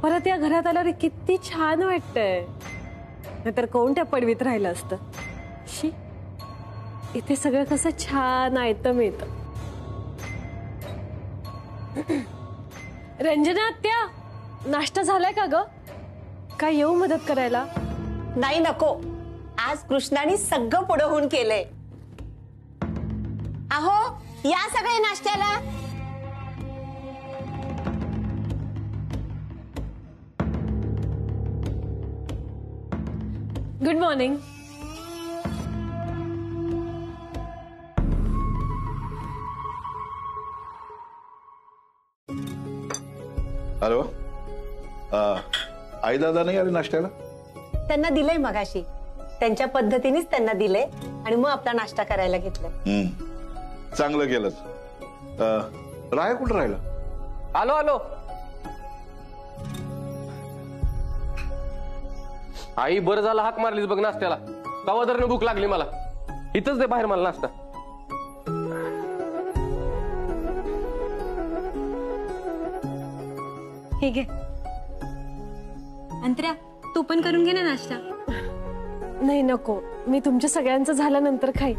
परत या घरात आल्यावर किती छान वाटतंय. नाहीतर कोण त्या पडवीत राहिलं असतं. शी, इथे सगळं कसं छान आयतं मिळतं. रंजना आत्या, नाश्ता झालाय का ग? काय येऊ मदत करायला? नाही नको, आज कृष्णाने सगळं पुढं होऊन केलंय. अहो या सगळे नाश्त्याला. Good morning. हॅलो, आई दादा नाही आले नाश्त्याला? त्यांना दिलंय मगाशी, त्यांच्या पद्धतीनेच त्यांना दिलंय आणि मग आपला नाश्ता करायला घेतलाय. चांगलं केलंच. राया कुठं राहिला? आलो आलो. आई बरं झालं हाक मारलीस बघ नाश्त्याला. कवादरने भूक लागली मला. इथंच दे बाहेर मला नाश्ता. हे घे. अंतऱ्या, तू पण करून घे ना नाश्ता. नाही नको, मी तुमच्या सगळ्यांचं झाल्यानंतर खाई.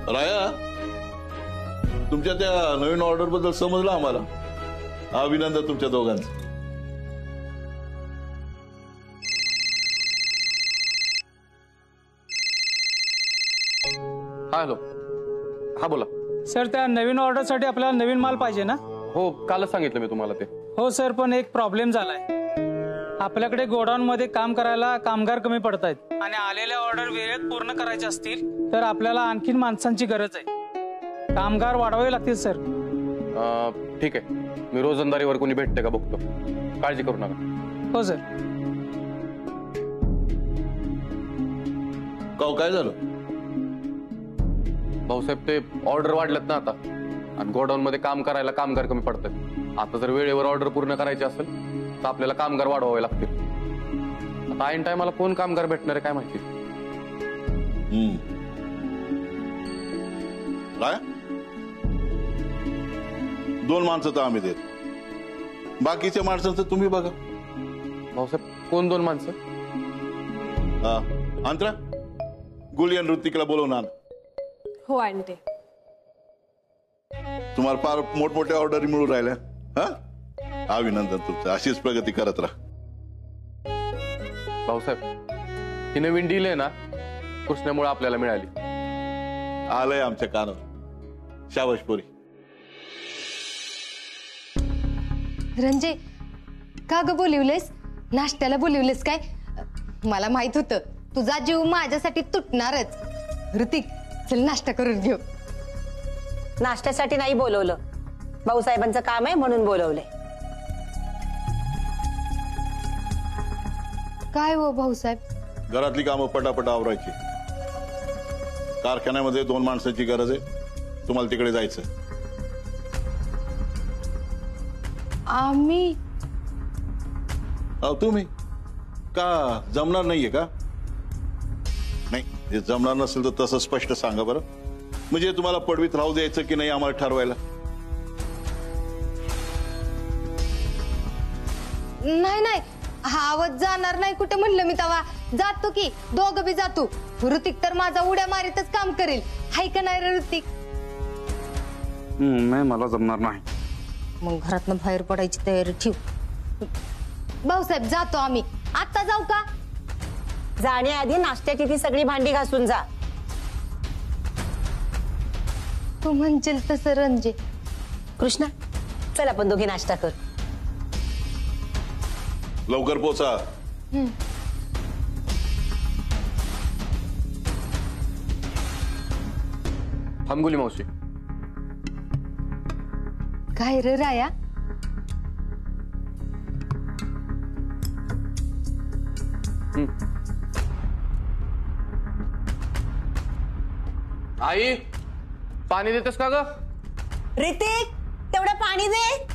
राया, तुमच्या त्या नवीन ऑर्डर बद्दल समजलं आम्हाला. अभिनंदन तुमच्या दोघांचं. हॅलो, हा बोला. सर, त्या नवीन ऑर्डरसाठी आपल्याला नवीन माल पाहिजे ना? हो, कालच सांगितलं मी तुम्हाला ते. हो सर, पण एक प्रॉब्लेम झालाय. आपल्याकडे गोडाऊन मध्ये काम करायला कामगार कमी पडत आहेत आणि आलेल्या ऑर्डर वेळेत पूर्ण करायचे असतील तर आपल्याला आणखीन माणसांची गरज आहे. कामगार वाढवावे लागतील सर. ठीक आहे, मी रोजंदारीवर कोणी भेटते का बघतो. काळजी करू नका. हो सर. काय झालं? भाऊसाहेब, ते ऑर्डर वाढलेत ना आता आणि गोडाऊन मध्ये काम करायला कामगार कमी पडतात. आता जर वेळेवर ऑर्डर पूर्ण करायची असेल तर आपल्याला कामगार वाढवावे लागतील. आता ऐन टायमाला कोण कामगार भेटणार आहे काय माहिती. राया, 2 माणसं तर आम्ही देत, बाकीच्या माणसांचं तुम्ही बघा. भाऊसाहेब, कोण 2 माणसं? अंतरा, गुली आणि ऋतिकला बोलवून आण. हो आणते. तुम्हाला फार मोठमोठ्या ऑर्डर मिळून राहिल्या. अभिनंदन तुमचं. अशीच प्रगती करत राहा. भाऊसाहेब, ही नवीन डील आहे ना, कृष्णामुळे आपल्याला मिळाली. आलंय आमच्या कानावर. शाबाशपुरी. रंजे, का ग बोलिवलेस? नाश्त्याला बोलिवलेस काय? मला माहित होतं तुझा जीव माझ्यासाठी तुटणारच. ऋतिक, चल नाश्ता करून घेऊ. नाश्त्यासाठी नाही बोलवलं, भाऊसाहेबांचं काम आहे म्हणून बोलवलंय. काय हो भाऊसाहेब? घरातली कामं पटापट आवरायची. कारखान्यामध्ये 2 माणसांची गरज आहे. तुम्हाला तिकडे जायचं. आम्ही? तुम्ही का जमणार नाहीये का? नाही, हे जमणार नसेल तर तसं स्पष्ट सांगा बरं. म्हणजे तुम्हाला पडवीत राहू द्यायचं की नाही आम्हाला ठरवायला. नाही नाही, हावत जाणार नाही कुठे म्हणलं मी. तवा जातो की, दोघं बी जातो. ऋतिक तर माझा उड्या मारीतच काम करेल. हाय का नाही रे ऋतिक? नाही, मला जमणार नाही. मग घरातनं बाहेर पडायची तयारी ठेव. भाऊसाहेब, जातो आम्ही. आता जाऊ का? जाण्याआधी नाश्त्याची ती सगळी भांडी घासून जा. तू म्हणशील तसं रंजे. कृष्णा, चल आपण दोघी नाश्ता कर. लवकर पोचा. थांबगुली मावशी. काय रे राया? आई, पाणी देतेस का ग? ऋतिक, तेवढं पाणी दे.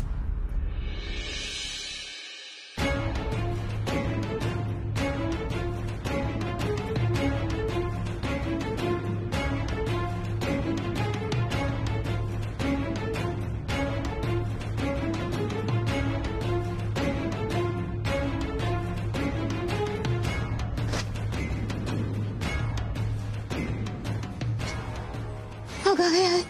काय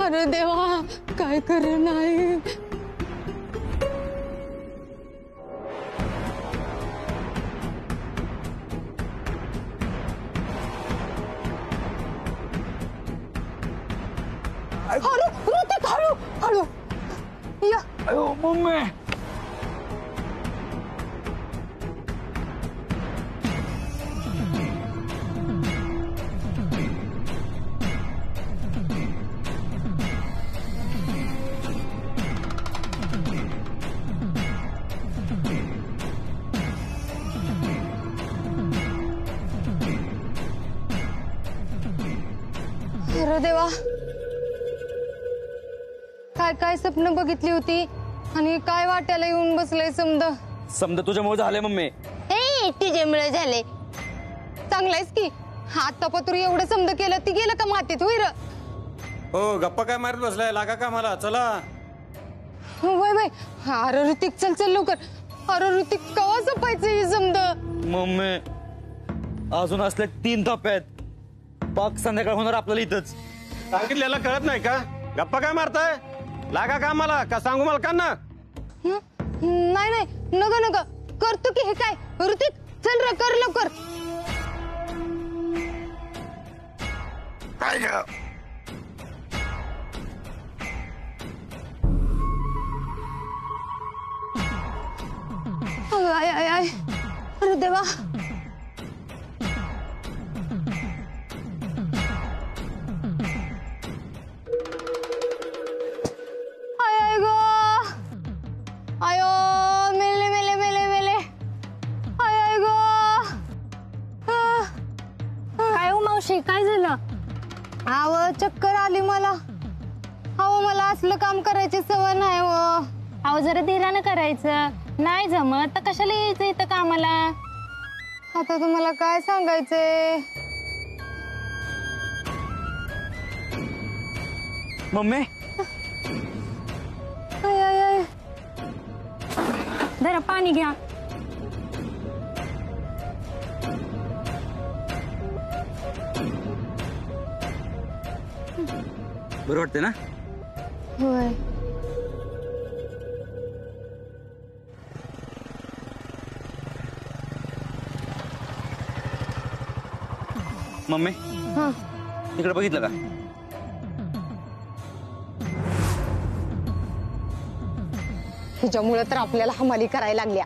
अरे देवा काय कर नाही हळू ऋतिक हळू हळू या मम्मी अरे देवा काय काय स्वप्न बघितली होती आणि काय वाट्याला येऊन बसलंय समजा तुझ्यामुळे झाले मम्मी. तुझ्यामुळे झाले चांगलायच की हात तपातुरी एवढं समज केलं ती गेलं का मातीत होईर हो गप्पा काय मारत बसलाय लागा का मला चला. वय वय अरे ऋतिक चल चल लवकर. अरे ऋतिक कवा झोपायचं हे समज. मम्मी अजून असले 3 टप्पे आहेत. पाक संध्याकाळ होणार आपल्याला इथंच. सांगितलेला कळत नाही का गप्पा काय मारताय लागा का मला का सांगू मला का ना. नाही नाही नग नग करतो की हे काय ऋतिक चल र कर लवकर. काय ग आय आय आय अरे देवा आय आय गो आयो मेले मेले मेले मेले आय आय गो. काय हो मावशी काय झालं? आव चक्कर आली मला. अहो मला असलं काम करायची सवय नाही हो. अहो जरा धीरानं करायचं नाही जमत तर कशाला यायचं इथं कामाला. आता तुम्हाला काय सांगायचंय. मम्मी आय आय आय जरा पाणी घ्या. बरं वाटते ना. होय मम्मी हा इकडे बघितलं का. हिच्यामुळे तर आपल्याला हमाली करायला लागल्या.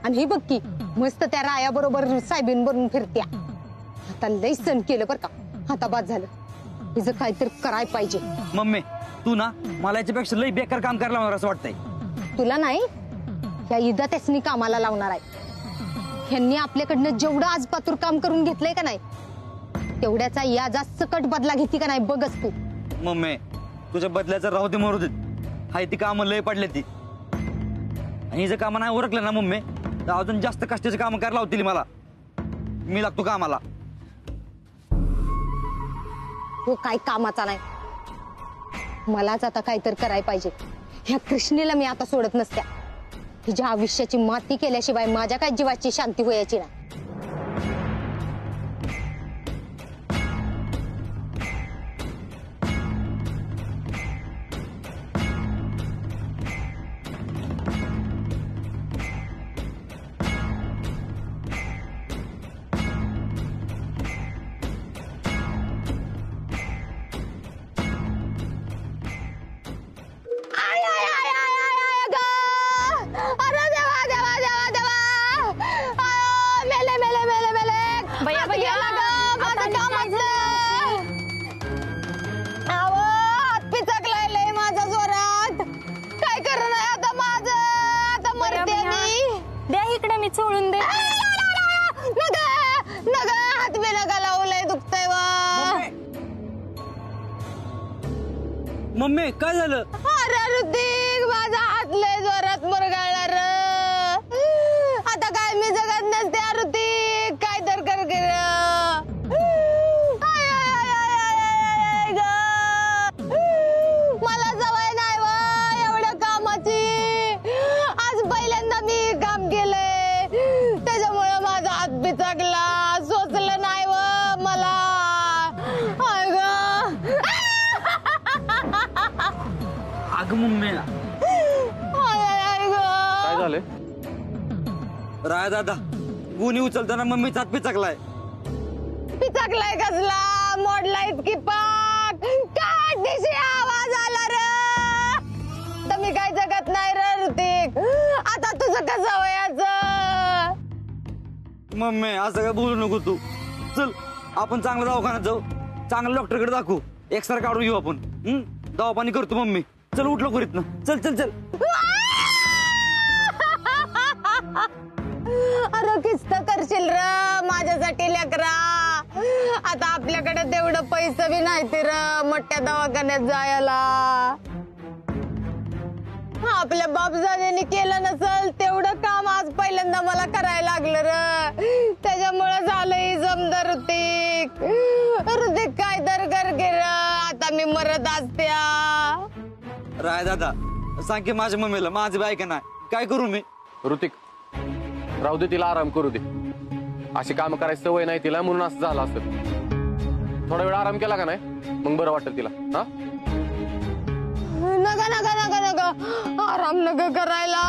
आणि ही बघ की मस्त त्या राया बरोबर साहेबीन बनून फिरत्या. आता लय सण केलं बर का. आता बाद झालं हिचं काहीतरी करायला पाहिजे. मम्मी तू ना मला याच्यापेक्षा लई बेकार काम करायला लावणार असं वाटतंय. तुला नाही या इदा त्यासनी कामाला लावणार आहे. ह्यांनी आपल्याकडनं जेवढं आज पातूर काम करून घेतलंय का नाही तेवढ्याचा या जास्त कट बदला घेती का नाही बघच तू. मम्मी तुझ्या बदल्याचं राहू दे मरू दे. हाय ती कामं लय पडले ती आणि जर कामं नाही उरकलं ना मम्मी तर अजून जास्त कष्टाची कामं करायला लावतील मला. मी लागतो कामाला. तो काय कामाचा नाही. मलाच आता काहीतरी करायला पाहिजे. ह्या कृष्णेला मी आता सोडत नसत्या. तिच्या आयुष्याची माती केल्याशिवाय माझ्या काय जीवाची शांती व्हायची नाही. द्या इकडे मी सोडून दे. हात बी नका लावू लय दुखतंय वा. मम्मी काय झालं? अरे ऋतिक, माझा हात लय जोरात मुरगाळला र. आता काय मी जगत नसते ऋतिक, काय तर कर ग. मला सवय नाही व एवढ्या कामाची. आज पहिल्यांदा मी काम केलंय, त्याच्यामुळे माझा हात बिचकला. सोचलं नाही व मला. अगं मम्मी, काय झालंय? राय दादा गुन्हे उचलताना मम्मीचा हात पिचकलाय. पिचकलाय कसला? मोडला इतकी पाक. काय दिशी आवाज आला र. तर मी काय जगत नाही र ऋतिक. आता तुझं कसं वयाचं? मम्मी असं काय बोलू नको तू. चल आपण चांगल्या दवाखान्यात जाऊ, चांगल्या डॉक्टरकडे दाखवू, एक्सरे काढून घेऊ आपण. दवा पाणी करतो मम्मी. चल उठलो करीत ना. चल चल चल. अरे किस्त करशील र माझ्यासाठी लेकरा. आता आपल्याकडे तेवढं पैसे बी नाही ते र मोठ्या दवाखान्यात जायला. आपल्या बापजादेने केलं नसल तेवढं काम आज पहिल्यांदा मला करायला लागलं र. त्याच्यामुळे झालंय जमदार ऋतिक. ऋतिक काय तर कर गे र. आता मी मरत असत्या. राय दादा सांग की माझ्या मम्मीला, माझं बायका नाही, काय करू मी? ऋतिक, राहू दे, तिला आराम करू दे. अशी काम करायची सवय नाही तिला, म्हणून असं झालं असेल. थोडा वेळ आराम केला का नाही मग बरं वाटेल तिला. हा नका नका नका नका, आराम नका करायला.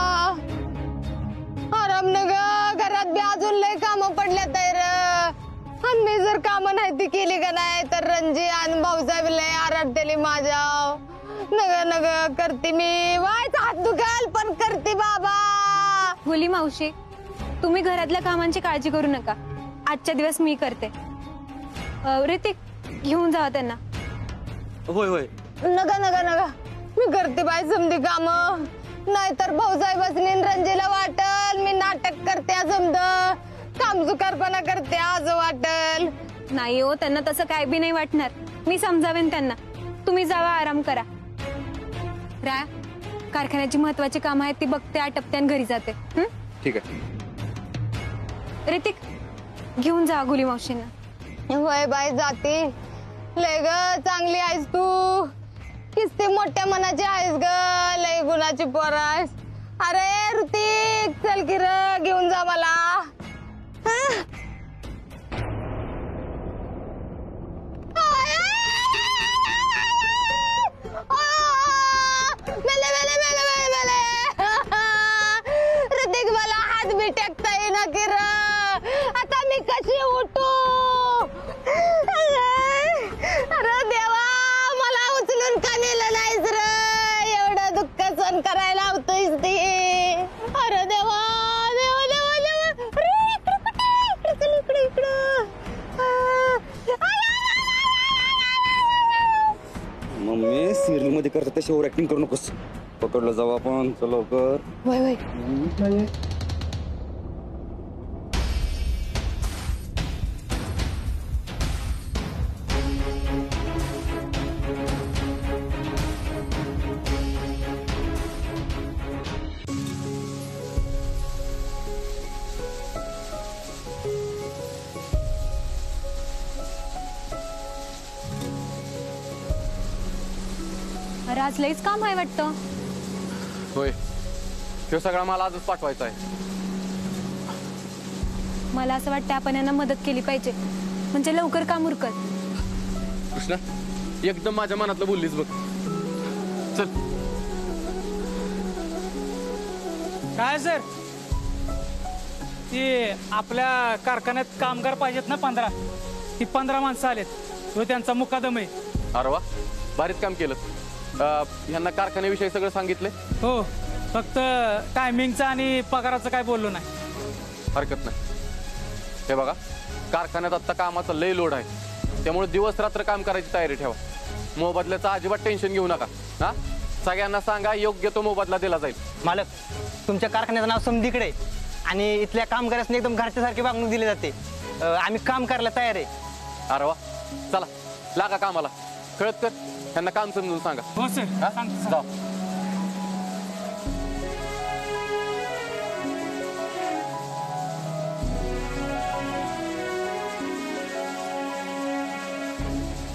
आराम नका. घरात बी अजून लय कामं पडल्या तर. आणि मी जर कामं नाही ती केली का नाही तर रणजी आणि भाऊसाहेब लय आरडतेली माझ्या. नका नका करते मी. वायचा हात दुखाल पण करते बाबा. गुली मावशी, तुम्ही घरातल्या कामांची काळजी करू नका. आजच्या दिवस मी करते. ऋतिक, घेऊन जावा त्यांना. होय होय. नका नका नका, मी करते बाय समधी काम. नाहीतर भाऊसाहेब रणजीला वाटल मी नाटक करते समज, कामचुकारपणा करते असं वाटल. नाही हो, त्यांना तसं काय बी नाही वाटणार. मी समजावेन त्यांना. तुम्ही जावा, आराम करा. राया, कारखान्याची महत्वाची काम आहेत ती बघते, आटपते आणि घरी जाते. ठीक आहे. ऋतिक, घेऊन जा गुली मावशींना. होय बाई जाते. लय ग चांगली आहेस तू. किस्ती मोठ्या मनाची आहेस ग. लय गुणाची पोर आहेस. अरे ऋतिक चल की र, घेऊन जा मला. ऋतिक मला हात बी टेकता येईना की र. आता मी कशी उठू? अरे देवा, मला उचलून का नेलं नाहीस र. एवढं दुःख सहन करायला होतोयस ते. अरे देवा देवा देवा देवा. अरे इकडे कुठे? इकडे इकडे. मम्मी सिरियल मध्ये करतात तशी ओव्हर ऍक्टिंग करू नकोस. पकडलं जाऊ आपण. चल लवकर. वय वय. अरे आज लईच काम आहे वाटतं. होय, तो सगळा मला आजच पाठवायचा आहे. मला असं वाटतं आपण यांना मदत केली पाहिजे, म्हणजे लवकर काम उरकत. कृष्णा, एकदम माझ्या मनातलं बोललीस बघ. चल. काय सर, ते आपल्या कारखान्यात कामगार पाहिजेत ना 15. ती 15 माणसं आलेत. तो त्यांचा मुकादम आहे. अरे वा, भारीच काम केलं. ह्यांना कारखान्याविषयी सगळं सांगितलंय? हो, फक्त टायमिंगचं आणि पगाराचं काय बोललो नाही. हरकत नाही. हे बघा, कारखान्यात आता कामाचा लय लोड आहे, त्यामुळे दिवस रात्र काम करायची तयारी ठेवा. मोबदल्याचं अजिबात टेन्शन घेऊ नका. हा, सगळ्यांना सांगा योग्य तो मोबदला दिला जाईल. मालक, तुमच्या कारखान्याचं नाव समधीकडे आणि इथल्या कामगारांनी एकदम घरच्यासारखी वागणूक दिली जाते. आम्ही काम करायला तयार आहे. अरे वा, चला लागा कामाला. कळत कर. त्यांना काम समजून सांगा. हो सर. हा? सांगतो. जा.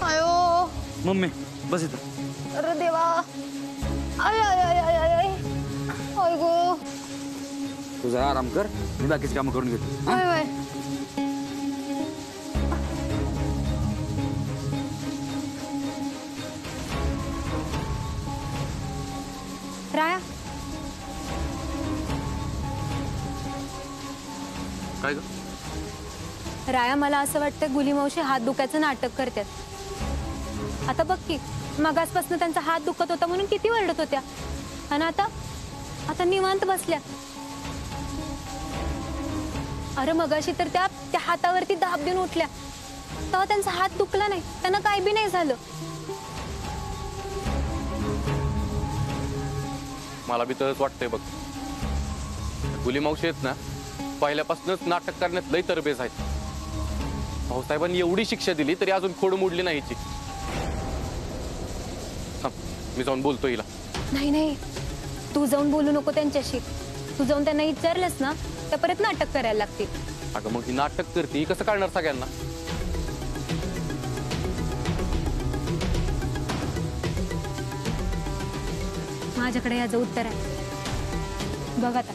अयो मम्मी बस इथं. अरे देवा. आय आय आय आय आय आय. आय गो. तू जरा आराम कर, मी बाकीची कामं करून घेतो. I I. राया, काय ग? राया मला असं वाटतं गुलीमावशी हात दुखायचं नाटक करतात. आता बघ की मगासपासून त्यांचा हात दुखत होता म्हणून किती वरडत होत्या आणि आता निवांत बसल्या. अरे मगाशी तर त्या हातावरती दाब देऊन उठल्या तेव्हा त्यांचा हात दुखला नाही, त्यांना काही बी नाही झालं. मला बी तसंच वाटतंय बघ. गुली मावशी आहेत ना, पहिल्यापासूनच नाटक करण्यात लई तरबेज आहेत. भाऊसाहेबांनी एवढी शिक्षा दिली तरी अजून खोड मोडली नाही हिची. मी जाऊन बोलतो हिला. नाही नाही, तू जाऊन बोलू नको त्यांच्याशी. तू जाऊन त्यांना विचारलंस ना त्या परत नाटक करायला लागतील. अगं मग ही नाटक करते, कसं कळणार सगळ्यांना? माझ्याकडे याचं उत्तर आहे. बघ आता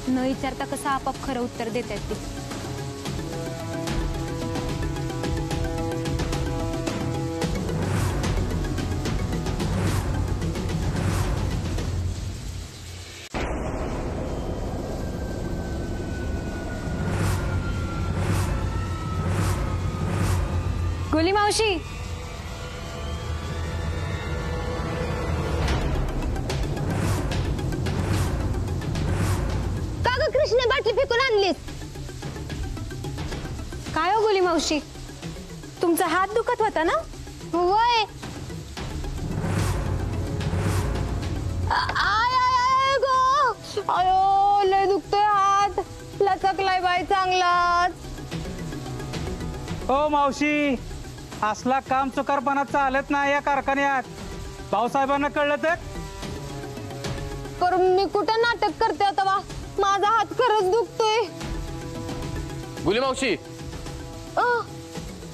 न विचारता कसं आपाप खरं उत्तर देत आहेत ती. गुली मावशी, का ग कृष्ण बाटली फेकून आणलीस? काय हो गुली मावशी, तुमचा हात दुखत होता ना? वय. आय आय आय गो. अयो लय दुखतोय हात. लचकलाय बाई चांगलाच. हो मावशी, असला काम चुकारपणा चालत नाही या कारखान्यात. भाऊसाहेबांना कळलं तर पर मी कुठं नाटक करते आता वा. माझा हात खरंच दुखतोय. गुली मावशी,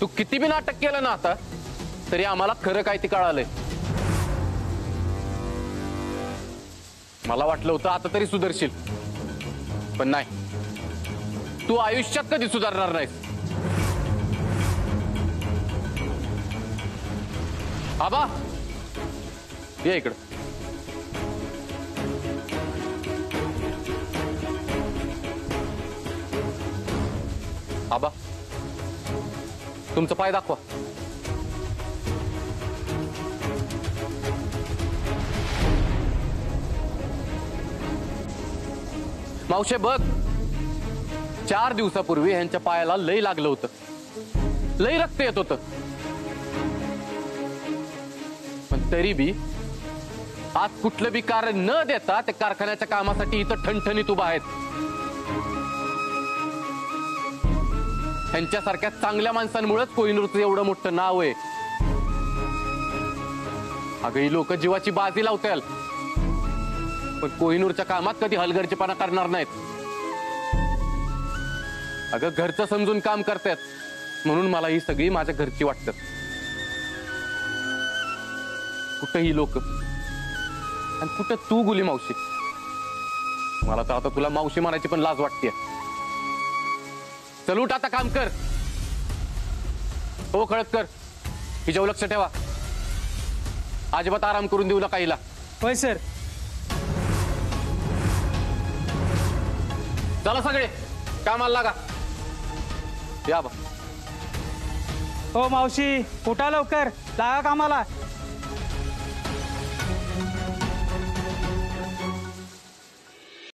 तू किती बी नाटक केलं ना आता तरी आम्हाला खरं काय ते कळालंय. मला वाटलं होतं आता तरी सुधरशील, पण नाही. तू आयुष्यात कधी सुधारणार नाहीस. आबा ये इकडं. आबा तुमचं पाय दाखवा. मावशे बघ, 4 दिवसापूर्वी ह्यांच्या पायाला लय लागलं होतं, लय रक्त येत होतं. पण तरी बी आज कुठलं बी कारण न देता ते कारखान्याच्या कामासाठी इथं ठणठणीत उभा आहेत. ह्यांच्यासारख्या चांगल्या माणसांमुळेच कोहिनूरचं एवढं मोठं नाव आहे. अगं ही लोक जीवाची बाजी लावतील पण कोहिनूरच्या कामात कधी हलगर्जीपणा करणार नाहीत. अगं घरचं समजून काम करतात म्हणून मला ही सगळी माझ्या घरची वाटतात. कुठं ही लोक आणि कुठं तू गुली मावशी. मला तर आता तुला मावशी मारायची पण लाज वाटते. चल उठ आता काम कर. हो खळत कर. हिच्यावर लक्ष ठेवा. अजिबात आराम करून देऊ नका हिला. होय सर. चला सगळे कामाला लागा. या बा. हो मावशी, उठा लवकर, लागा कामाला.